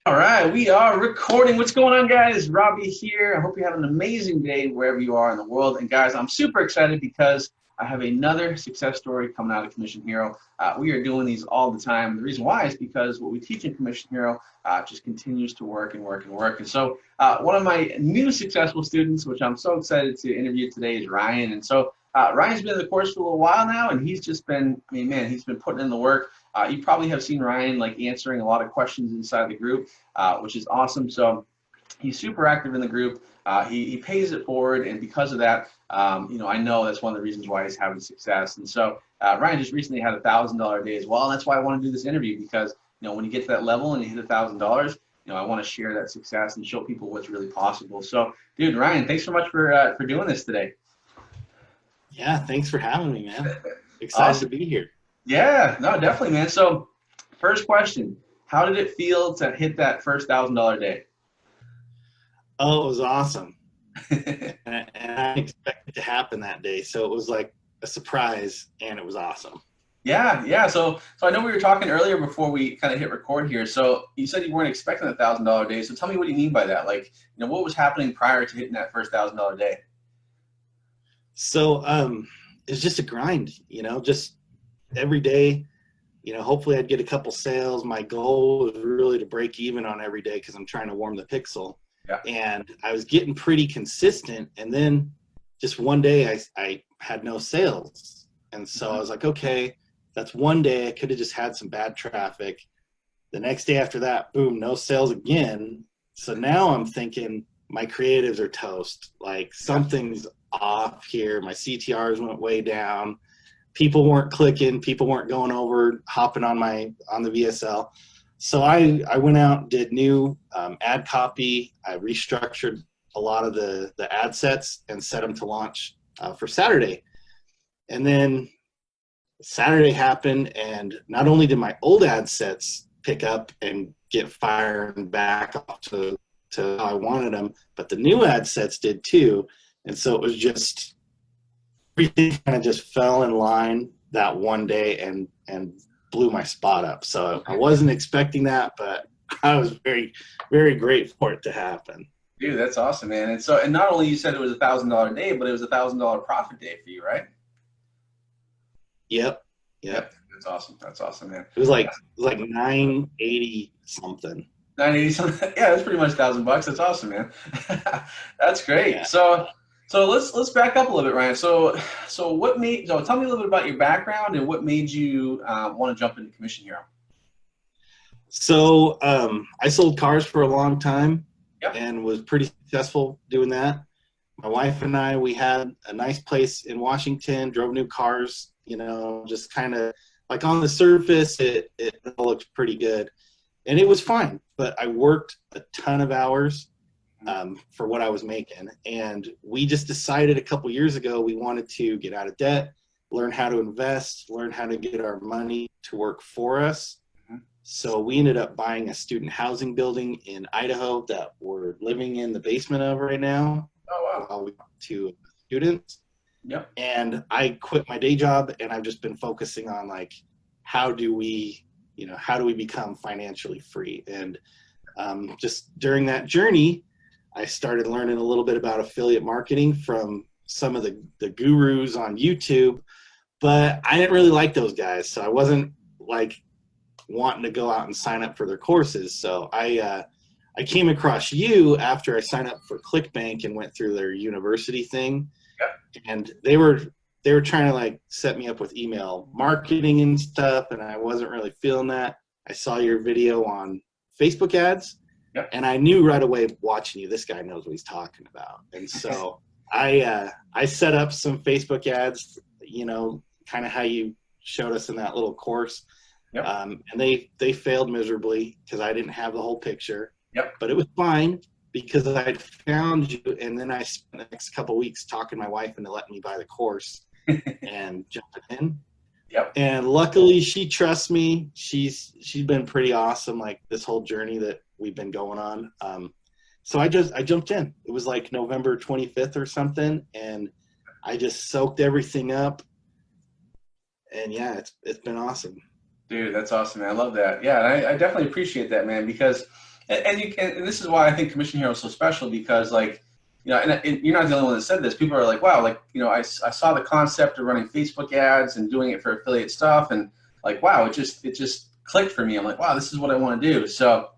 All right, we are recording. What's going on, guys? Robbie here. I hope you have an amazing day wherever you are in the world. And guys, I'm super excited because I have another success story coming out of Commission Hero. We are doing these all the time. The reason why is because what we teach in Commission Hero just continues to work and work and work. And so one of my new successful students, which I'm so excited to interview today, is Ryan. And so Ryan's been in the course for a little while now, and he's just been, I mean, man, he's been putting in the work. You probably have seen Ryan like answering a lot of questions inside the group, which is awesome. So he's super active in the group. He pays it forward, and because of that, I know that's one of the reasons why he's having success. And so Ryan just recently had $1,000 day as well, and that's why I want to do this interview, because when you get to that level and you hit $1,000, I want to share that success and show people what's really possible. So, dude, Ryan, thanks so much for doing this today. Yeah, thanks for having me, man. Excited Awesome. to be here. Yeah, no, definitely, man. So, first question: how did it feel to hit that first $1,000 day? Oh, it was awesome. and I didn't expect it to happen that day. So it was like a surprise, and it was awesome. Yeah. So I know we were talking earlier before we kind of hit record here. So you said you weren't expecting $1,000 day. So tell me what you mean by that. Like, what was happening prior to hitting that first $1,000 day? So it's just a grind, just every day. Hopefully I'd get a couple sales. My goal was really to break even on every day because I'm trying to warm the pixel. Yeah. And I was getting pretty consistent. And then just one day I had no sales. And so I was like, okay, that's one day. I could have just had some bad traffic. The next day after that, boom, no sales again. So now I'm thinking my creatives are toast. Like something's off here. My CTRs went way down. People weren't clicking. People weren't going over, hopping on the VSL. So I went out, did new ad copy. I restructured a lot of the ad sets and set them to launch for Saturday. And then Saturday happened, and not only did my old ad sets pick up and get fired back off to how I wanted them, but the new ad sets did too. And so it was just, everything kind of just fell in line that one day and blew my spot up. So I wasn't expecting that, but I was very, very grateful for it to happen. Dude, that's awesome, man. And not only you said it was $1,000 day, but it was $1,000 profit day for you, right? Yep. That's awesome, man. It was like 980 something. 980 something. Yeah, that's pretty much $1,000. That's awesome, man. That's great. Yeah. So let's back up a little bit, Ryan. So tell me a little bit about your background and what made you want to jump into Commission Hero. So I sold cars for a long time. Yep. And was pretty successful doing that. My wife and I, we had a nice place in Washington, drove new cars, just kind of like on the surface, it all looked pretty good. And it was fine, but I worked a ton of hours for what I was making. And we just decided a couple years ago we wanted to get out of debt, learn how to invest, learn how to get our money to work for us. So we ended up buying a student housing building in Idaho that we're living in the basement of right now. Oh, wow. While we talk to students. Yep. And I quit my day job, and I've just been focusing on like, how do we become financially free? And just during that journey, I started learning a little bit about affiliate marketing from some of the gurus on YouTube, but I didn't really like those guys. So I wasn't like wanting to go out and sign up for their courses. So I came across you after I signed up for ClickBank and went through their university thing. Yep. And they were trying to like set me up with email marketing and stuff, and I wasn't really feeling that. I saw your video on Facebook ads. Yep. And I knew right away watching you, this guy knows what he's talking about. And so I set up some Facebook ads, kind of how you showed us in that little course. Yep. And they failed miserably because I didn't have the whole picture. Yep. But it was fine because I'd found you, and then I spent the next couple of weeks talking to my wife into letting me buy the course and jumping in. Yep. And luckily she trusts me. She's been pretty awesome, like this whole journey that we've been going on. So I jumped in. It was like November 25th or something, and I just soaked everything up. And yeah, it's been awesome. Dude, that's awesome, man. I love that. Yeah, and I definitely appreciate that, man, because And you can, and this is why I think Commission Hero is so special, because like, you know, and you're not the only one that said this. People are like, wow, like, you know, I saw the concept of running Facebook ads and doing it for affiliate stuff, and like, wow, it just clicked for me. I'm like, wow, this is what I want to do. So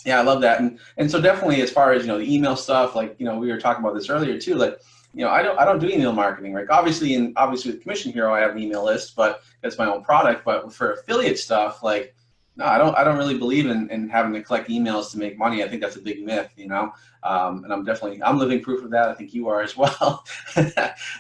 yeah, I love that. And so definitely, as far as, you know, the email stuff, like, you know, we were talking about this earlier too, like, you know, I don't do email marketing, right? Obviously with Commission Hero, I have an email list, but that's my own product. But for affiliate stuff, like, no, I don't really believe in having to collect emails to make money. I think that's a big myth, you know. And I'm living proof of that. I think you are as well.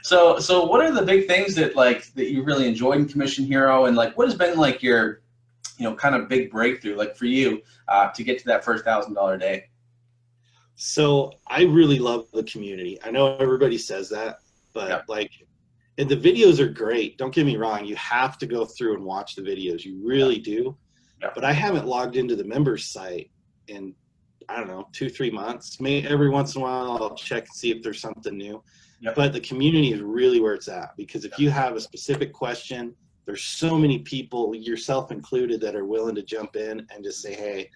So what are the big things that you really enjoyed in Commission Hero, and like what has been like your, you know, kind of big breakthrough like for you to get to that first $1,000 day? So I really love the community. I know everybody says that, but Yeah. like, and the videos are great. Don't get me wrong. You have to go through and watch the videos. You really do. Yeah. But I haven't logged into the members site in, I don't know, 2-3 months. Maybe every once in a while I'll check and see if there's something new. Yep. But the community is really where it's at, because if you have a specific question, there's so many people, yourself included, that are willing to jump in and just say, hey,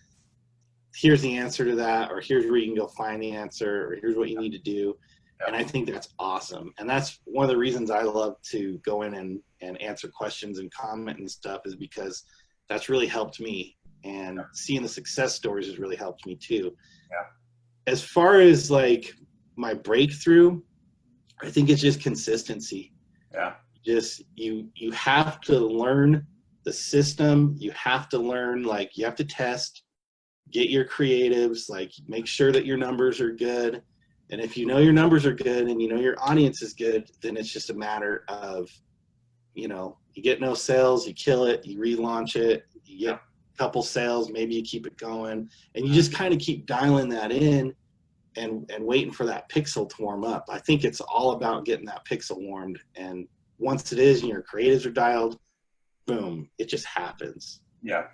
here's the answer to that, or here's where you can go find the answer, or here's what you need to do. Yep. And I think that's awesome. And that's one of the reasons I love to go in and answer questions and comment and stuff, is because that's really helped me. And seeing the success stories has really helped me too. Yeah. As far as like my breakthrough, I think it's just consistency. Yeah. Just you have to learn the system. You have to learn, like, you have to test, get your creatives, like make sure that your numbers are good. And if you know your numbers are good and you know your audience is good, then it's just a matter of, you know, you get no sales, you kill it, you relaunch it, you get a couple sales, maybe you keep it going, and you just kind of keep dialing that in and waiting for that pixel to warm up. I think it's all about getting that pixel warmed, and once it is and your creatives are dialed, boom, it just happens. Yeah,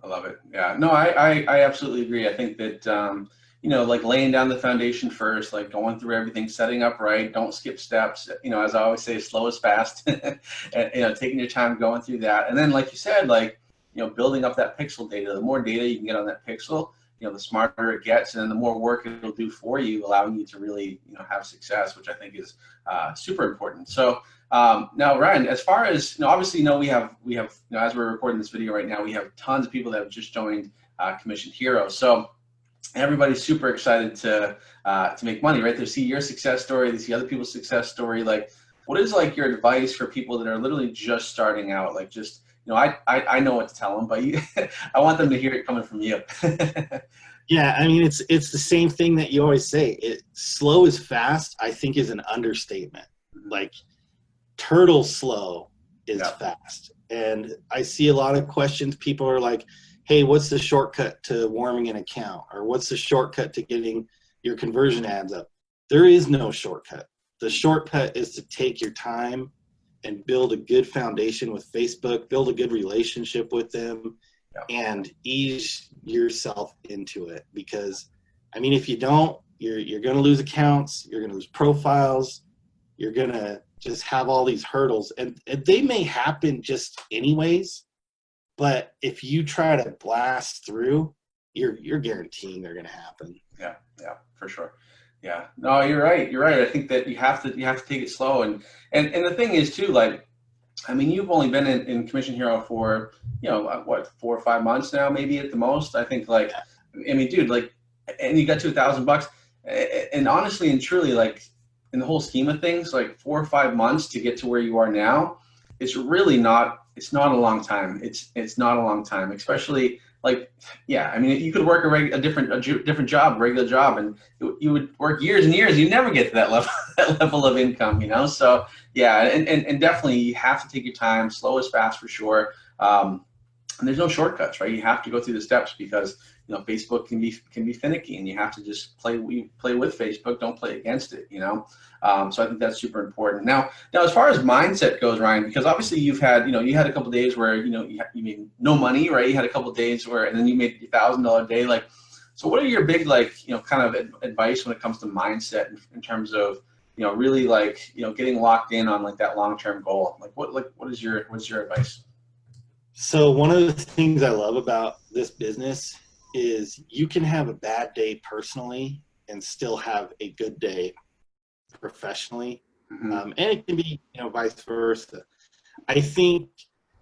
I love it. Yeah, no, I absolutely agree. I think that you know, like laying down the foundation first, like going through everything, setting up right, don't skip steps. You know, as I always say, slow is fast. And, you know, taking your time going through that, and then like you said, like, you know, building up that pixel data. The more data you can get on that pixel, you know, the smarter it gets, and then the more work it'll do for you, allowing you to really, you know, have success, which I think is super important. So now, Ryan, as far as, you know, obviously, you know, we have, you know, as we're recording this video right now, we have tons of people that have just joined Commission Hero. So everybody's super excited to make money, right? They see your success story, they see other people's success story. Like, what is like your advice for people that are literally just starting out? Like, just, you know, I know what to tell them, but I want them to hear it coming from you. Yeah, I mean, it's the same thing that you always say. Slow is fast, I think, is an understatement. Like, turtle slow is fast. And I see a lot of questions. People are like, hey, what's the shortcut to warming an account? Or what's the shortcut to getting your conversion ads up? There is no shortcut. The shortcut is to take your time and build a good foundation with Facebook, build a good relationship with them, and ease yourself into it. Because, I mean, if you don't, you're going to lose accounts, you're going to lose profiles, you're going to just have all these hurdles. And they may happen just anyways, but if you try to blast through, you're guaranteeing they're going to happen. Yeah, for sure. Yeah, no, you're right. You're right. I think that you have to take it slow, and the thing is too, like, I mean, you've only been in Commission Hero for, you know, what, 4 or 5 months now, maybe at the most. I think, like, I mean, dude, like, and you got to $1,000, and honestly and truly, like, in the whole scheme of things, like 4 or 5 months to get to where you are now, it's really not. It's not a long time. It's not a long time, especially, like, yeah, I mean, you could work a different job, regular job, and you would work years and years. You never get to that level of income, you know. So yeah, and definitely you have to take your time. Slow is fast for sure. And there's no shortcuts, right? You have to go through the steps, because, you know, Facebook can be finicky, and you have to just play with Facebook, don't play against it, you know. So I think that's super important. Now, as far as mindset goes, Ryan, because obviously you've had, you know, you had a couple of days where, you know, you made no money, right? You had a couple of days where, and then you made your $1,000 day. Like, so what are your big, like, you know, kind of advice when it comes to mindset in terms of, you know, really, like, you know, getting locked in on like that long-term goal? Like, what's your advice? So one of the things I love about this business is you can have a bad day personally and still have a good day professionally. And it can be, vice versa. I think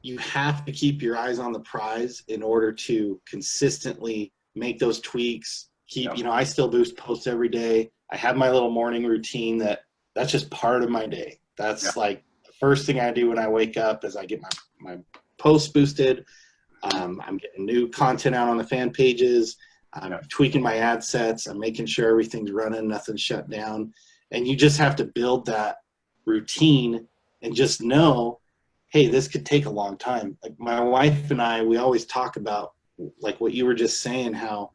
you have to keep your eyes on the prize in order to consistently make those tweaks. I still boost posts every day. I have my little morning routine that's just part of my day. That's like the first thing I do when I wake up is I get my posts boosted. I'm getting new content out on the fan pages. I'm tweaking my ad sets. I'm making sure everything's running, nothing's shut down. And you just have to build that routine and just know, hey, this could take a long time. Like my wife and I, we always talk about like what you were just saying, how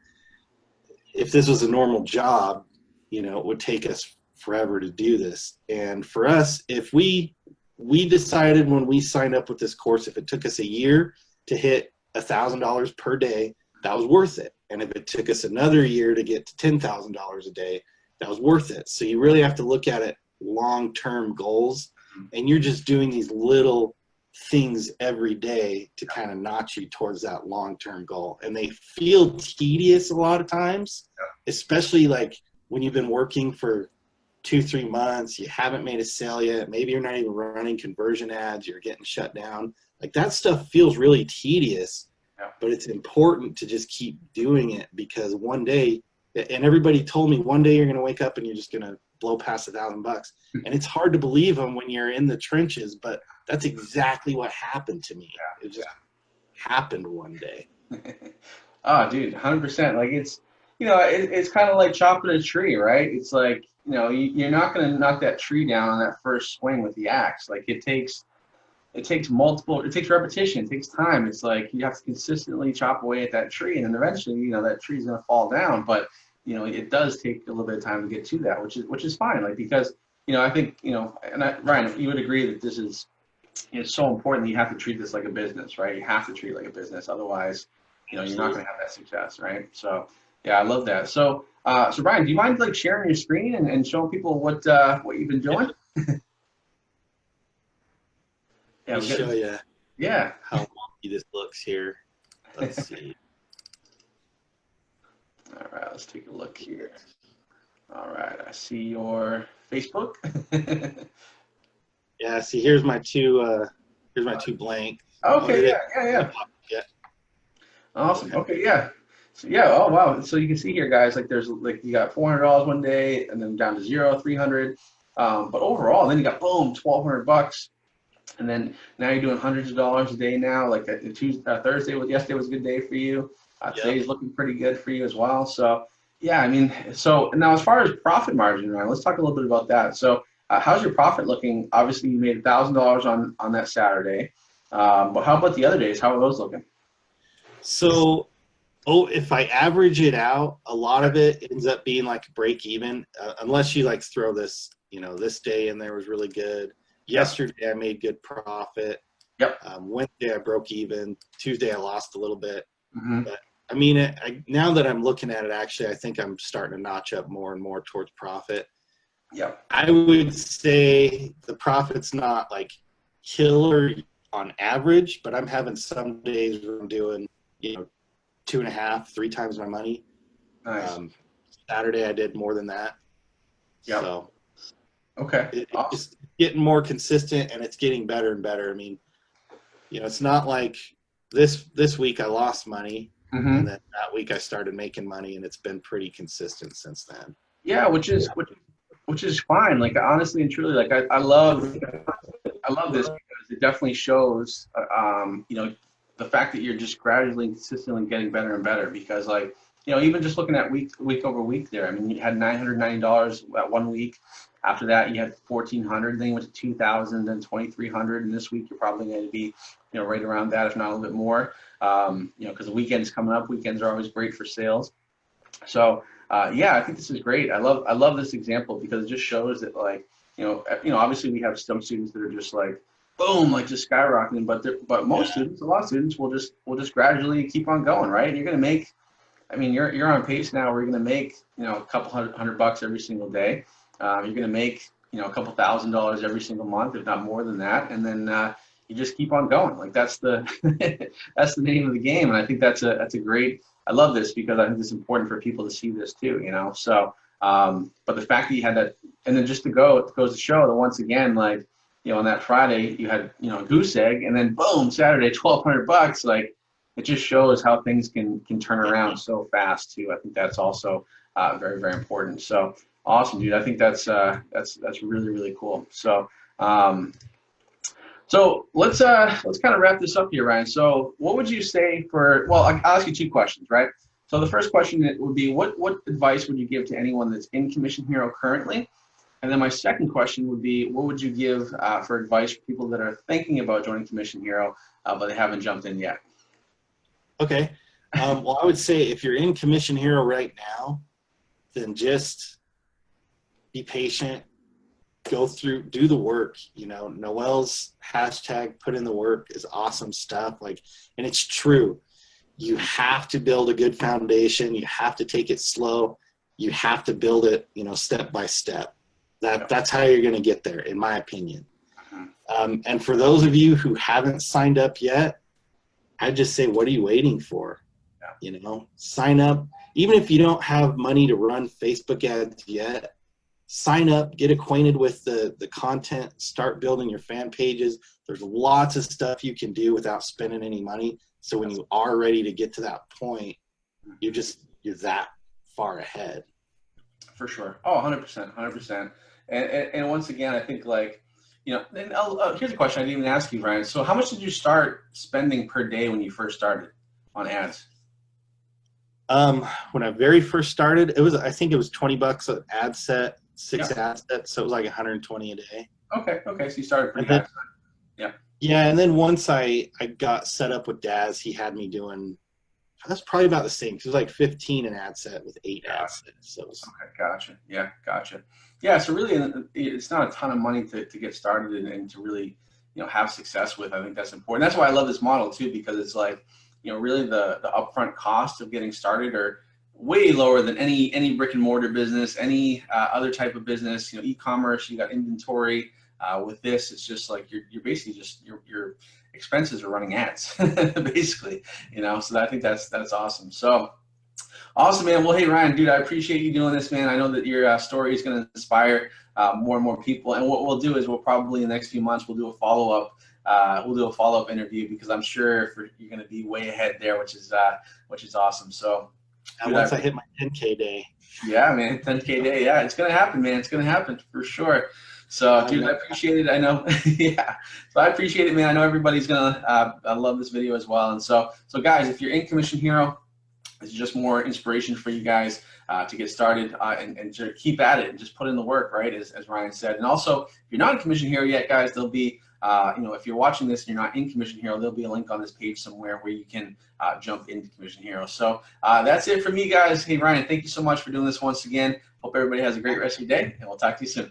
if this was a normal job, it would take us forever to do this. And for us, if we decided when we signed up with this course, if it took us a year to hit $1,000 per day, that was worth it. And if it took us another year to get to $10,000 a day, that was worth it. So you really have to look at it long-term goals, and you're just doing these little things every day to kind of notch you towards that long-term goal. And they feel tedious a lot of times, especially like when you've been working for 2-3 months, you haven't made a sale yet, maybe you're not even running conversion ads, you're getting shut down. Like that stuff feels really tedious, but it's important to just keep doing it, because one day, and everybody told me one day you're going to wake up and you're just going to blow past $1,000. And it's hard to believe them when you're in the trenches, but that's exactly what happened to me. It just happened one day. Oh, dude, 100%. Like it's kind of like chopping a tree, right? It's like, you're not going to knock that tree down on that first swing with the axe. Like it takes repetition, it takes time. It's like you have to consistently chop away at that tree, and then eventually, that tree's going to fall down. But it does take a little bit of time to get to that, which is fine. Like, because I think Ryan, you would agree that this is so important that you have to treat this like a business, right? You have to treat it like a business, otherwise you're not going to have that success, right? So yeah, I love that. So Ryan, do you mind like sharing your screen and showing people what you've been doing? Let me show you how wonky this looks here. Let's see. All right, let's take a look here. All right, I see your Facebook. Yeah, see, here's my two blank. Okay, yeah. Awesome. Okay, yeah. So oh wow. So you can see here, guys, like there's like you got $400 one day, and then down to zero, 300. But overall, then you got boom, $1,200. And then now you're doing hundreds of dollars a day now. Like Thursday yesterday was a good day for you. Today's looking pretty good for you as well. So yeah, I mean, so now as far as profit margin, right? Let's talk a little bit about that. So how's your profit looking? Obviously, you made $1,000 on that Saturday. But how about the other days? How are those looking? So, if I average it out, a lot of it ends up being like break even, unless you like throw this, this day in there was really good. Yesterday I made good profit. Wednesday I broke even. Tuesday I lost a little bit. But I mean, now that I'm looking at it, actually, I think I'm starting to notch up more and more towards profit. I would say the profit's not like killer on average, but I'm having some days where I'm doing, 2.5, 3 times my money. Nice. Saturday I did more than that. So okay, it's just getting more consistent, and it's getting better and better. I mean, it's not like this week I lost money, and then that week I started making money, and it's been pretty consistent since then. Yeah, which is fine. Like honestly and truly, like I love this, because it definitely shows, the fact that you're just gradually and consistently getting better and better. Because like, even just looking at week over week there, I mean, you had $990 that one week. After that, you had $1,400. Then you went to $2,000, then $2,300. And this week, you're probably going to be, right around that, if not a little bit more. Because the weekend is coming up. Weekends are always great for sales. So I think this is great. I love this example, because it just shows that, like, obviously we have some students that are just like, boom, like just skyrocketing. But most students, a lot of students will just gradually keep on going, right? And you're going to make, I mean, you're on pace now where you're going to make, a couple $100 every single day. You're going to make, a couple $1,000 every single month, if not more than that. And then you just keep on going. Like that's the that's the name of the game. And I think that's a great I love this because I think it's important for people to see this too, you know. So, but the fact that you had that, and then just to go, it goes to show that once again, like, you know, on that Friday you had, you know, a goose egg, and then boom, Saturday, $1,200. Like, it just shows how things can turn around so fast too. I think that's also very, very important. So awesome, dude. I think that's really, really cool. So so let's kind of wrap this up here, Ryan. So what would you say for, well, I'll ask you two questions, right? So the first question would be, what advice would you give to anyone that's in Commission Hero currently? And then my second question would be, what would you give for advice for people that are thinking about joining Commission Hero, but they haven't jumped in yet? Okay. Well, I would say if you're in Commission Hero right now, then just be patient, go through, do the work. You know, Noel's hashtag put in the work is awesome stuff. Like, and it's true. You have to build a good foundation. You have to take it slow. You have to build it, you know, step by step. That's how you're going to get there, in my opinion. And for those of you who haven't signed up yet, I'd just say, what are you waiting for? You know, sign up. Even if you don't have money to run Facebook ads yet, sign up, get acquainted with the content, start building your fan pages. There's lots of stuff you can do without spending any money. So when you are ready to get to that point, you're that far ahead. For sure. Oh, 100%, 100%. And once again, I think, like, you know, and here's a question I didn't even ask you, Ryan. So how much did you start spending per day when you first started on ads? When I very first started, I think it was $20 an ad set, 6 ad sets, so it was like 120 a day. Okay. So you started pretty high. Yeah. Yeah, and then once I got set up with Daz, he had me doing, that's probably about the same. It was like 15 an ad set with 8 ad sets. So okay, gotcha. Yeah, gotcha. Yeah, so really, it's not a ton of money to get started and to really, you know, have success with. I think that's important. That's why I love this model too, because it's like, you know, really the upfront cost of getting started are way lower than any brick and mortar business, any other type of business. You know, e-commerce, you got inventory. With this, it's just like you're basically just your expenses are running ads, basically. You know, so I think that's awesome. So awesome, man. Well, hey, Ryan, dude, I appreciate you doing this, man. I know that your story is going to inspire more and more people. And what we'll do is we'll probably in the next few months we'll do a follow-up. We'll do a follow-up interview because I'm sure you're going to be way ahead there, which is awesome. So dude, once I hit my 10K day. Yeah, man, 10K day. Yeah, it's going to happen, man. It's going to happen for sure. So, dude, I appreciate it. I know, yeah. So I appreciate it, man. I know everybody's gonna love this video as well. And so guys, if you're in Commission Hero, it's just more inspiration for you guys to get started and to keep at it and just put in the work, right? As Ryan said. And also, if you're not in Commission Hero yet, guys, there'll be, you know, if you're watching this and you're not in Commission Hero, there'll be a link on this page somewhere where you can jump into Commission Hero. So that's it for me, guys. Hey, Ryan, thank you so much for doing this once again. Hope everybody has a great rest of your day, and we'll talk to you soon.